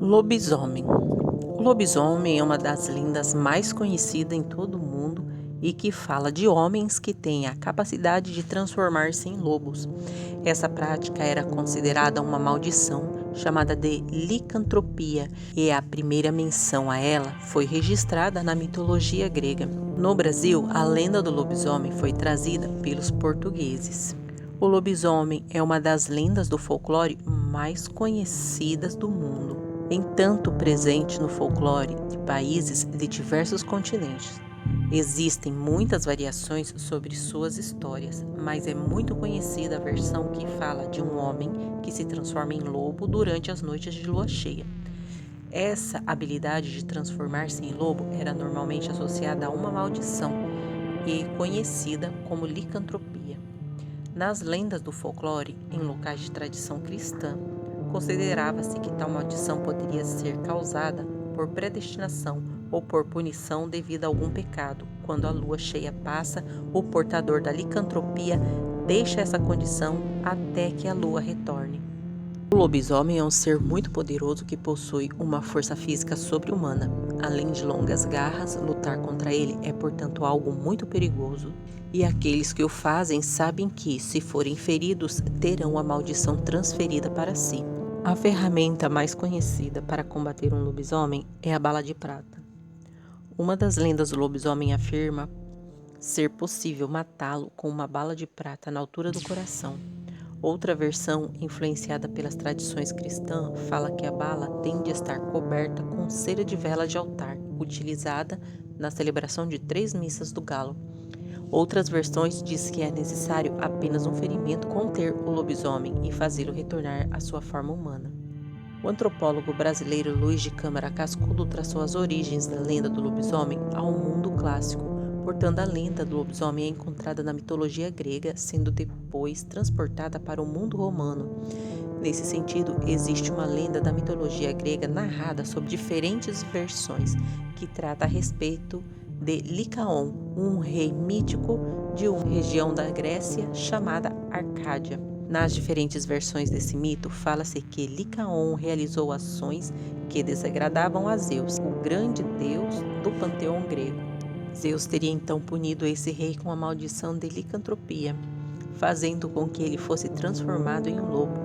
Lobisomem. O lobisomem é uma das lendas mais conhecidas em todo o mundo e que fala de homens que têm a capacidade de transformar-se em lobos. Essa prática era considerada uma maldição, chamada de licantropia, e a primeira menção a ela foi registrada na mitologia grega. No Brasil, a lenda do lobisomem foi trazida pelos portugueses. O lobisomem é uma das lendas do folclore mais conhecidas do mundo, entanto presente no folclore de países de diversos continentes. Existem muitas variações sobre suas histórias, mas é muito conhecida a versão que fala de um homem que se transforma em lobo durante as noites de lua cheia. Essa habilidade de transformar-se em lobo era normalmente associada a uma maldição e conhecida como licantropia. Nas lendas do folclore, em locais de tradição cristã, considerava-se que tal maldição poderia ser causada por predestinação ou por punição devido a algum pecado. Quando a lua cheia passa, o portador da licantropia deixa essa condição até que a lua retorne. O lobisomem é um ser muito poderoso que possui uma força física sobre-humana. Além de longas garras, lutar contra ele é, portanto, algo muito perigoso. E aqueles que o fazem sabem que, se forem feridos, terão a maldição transferida para si. A ferramenta mais conhecida para combater um lobisomem é a bala de prata. Uma das lendas do lobisomem afirma ser possível matá-lo com uma bala de prata na altura do coração. Outra versão, influenciada pelas tradições cristãs, fala que a bala tem de estar coberta com cera de vela de altar, utilizada na celebração de 3 missas do galo. Outras versões diz que é necessário apenas um ferimento conter o lobisomem e fazê-lo retornar à sua forma humana. O antropólogo brasileiro Luiz de Câmara Cascudo traçou as origens da lenda do lobisomem ao mundo clássico. Portanto, a lenda do lobisomem é encontrada na mitologia grega, sendo depois transportada para o mundo romano. Nesse sentido, existe uma lenda da mitologia grega narrada sob diferentes versões, que trata a respeito de Licaon, um rei mítico de uma região da Grécia chamada Arcádia. Nas diferentes versões desse mito, fala-se que Licaon realizou ações que desagradavam a Zeus, o grande deus do panteão grego. Zeus teria então punido esse rei com a maldição de licantropia, fazendo com que ele fosse transformado em um lobo.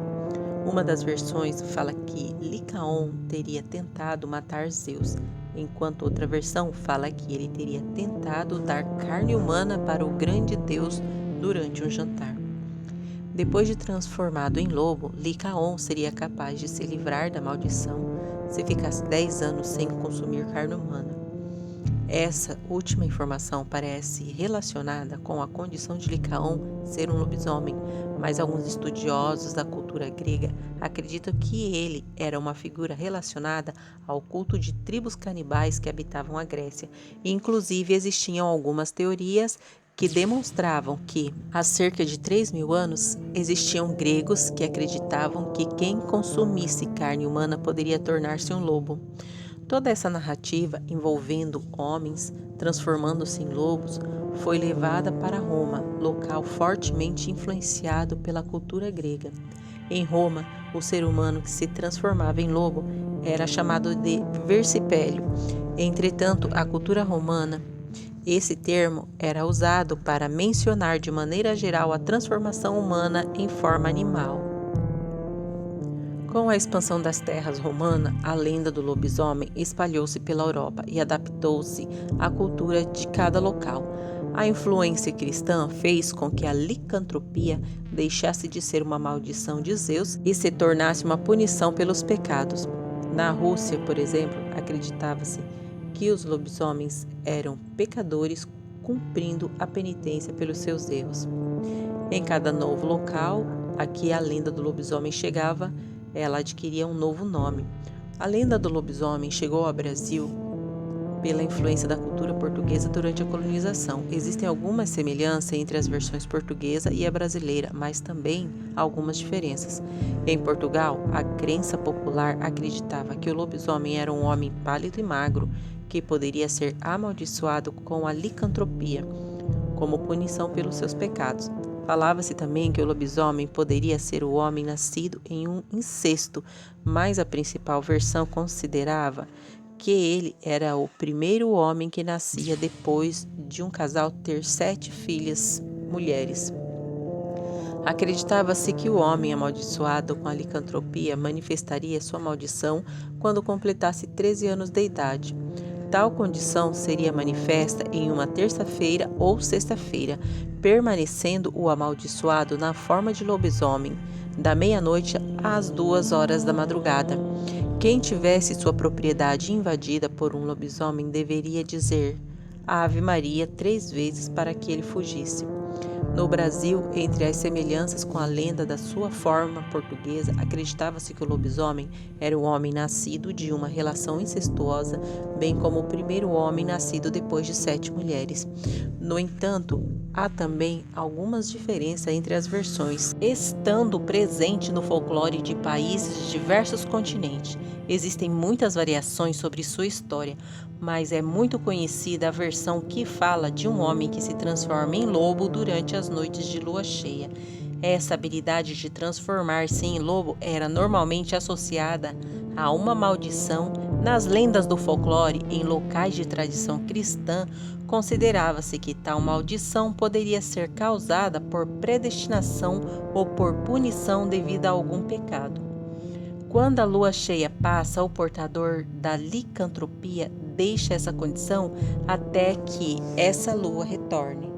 Uma das versões fala que Licaon teria tentado matar Zeus, enquanto outra versão fala que ele teria tentado dar carne humana para o grande deus durante um jantar. Depois de transformado em lobo, Licaon seria capaz de se livrar da maldição se ficasse 10 anos sem consumir carne humana. Essa última informação parece relacionada com a condição de Licaon ser um lobisomem, mas alguns estudiosos da cultura grega acreditam que ele era uma figura relacionada ao culto de tribos canibais que habitavam a Grécia. Inclusive, existiam algumas teorias que demonstravam que, há cerca de 3.000 anos, existiam gregos que acreditavam que quem consumisse carne humana poderia tornar-se um lobo. Toda essa narrativa envolvendo homens transformando-se em lobos foi levada para Roma, local fortemente influenciado pela cultura grega. Em Roma, o ser humano que se transformava em lobo era chamado de versipélio. Entretanto, a cultura romana, esse termo era usado para mencionar de maneira geral a transformação humana em forma animal. Com a expansão das terras romanas, a lenda do lobisomem espalhou-se pela Europa e adaptou-se à cultura de cada local. A influência cristã fez com que a licantropia deixasse de ser uma maldição de Zeus e se tornasse uma punição pelos pecados. Na Rússia, por exemplo, acreditava-se que os lobisomens eram pecadores cumprindo a penitência pelos seus erros. Em cada novo local a que a lenda do lobisomem chegava, ela adquiria um novo nome. A lenda do lobisomem chegou ao Brasil pela influência da cultura portuguesa durante a colonização. Existem algumas semelhanças entre as versões portuguesa e a brasileira, mas também algumas diferenças. Em Portugal, a crença popular acreditava que o lobisomem era um homem pálido e magro, que poderia ser amaldiçoado com a licantropia, como punição pelos seus pecados. Falava-se também que o lobisomem poderia ser o homem nascido em um incesto, mas a principal versão considerava que ele era o primeiro homem que nascia depois de um casal ter 7 filhas mulheres. Acreditava-se que o homem amaldiçoado com a licantropia manifestaria sua maldição quando completasse 13 anos de idade. Tal condição seria manifesta em uma terça-feira ou sexta-feira, permanecendo o amaldiçoado na forma de lobisomem, da meia-noite às 2 horas da madrugada. Quem tivesse sua propriedade invadida por um lobisomem deveria dizer Ave Maria 3 vezes para que ele fugisse. No Brasil, entre as semelhanças com a lenda da sua forma portuguesa, acreditava-se que o lobisomem era o homem nascido de uma relação incestuosa, bem como o primeiro homem nascido depois de 7 mulheres. No entanto, há também algumas diferenças entre as versões, estando presente no folclore de países de diversos continentes. Existem muitas variações sobre sua história, mas é muito conhecida a versão que fala de um homem que se transforma em lobo durante as noites de lua cheia. Essa habilidade de transformar-se em lobo era normalmente associada a uma maldição. Nas lendas do folclore, em locais de tradição cristã, considerava-se que tal maldição poderia ser causada por predestinação ou por punição devido a algum pecado. Quando a lua cheia passa, o portador da licantropia deixa essa condição até que essa lua retorne.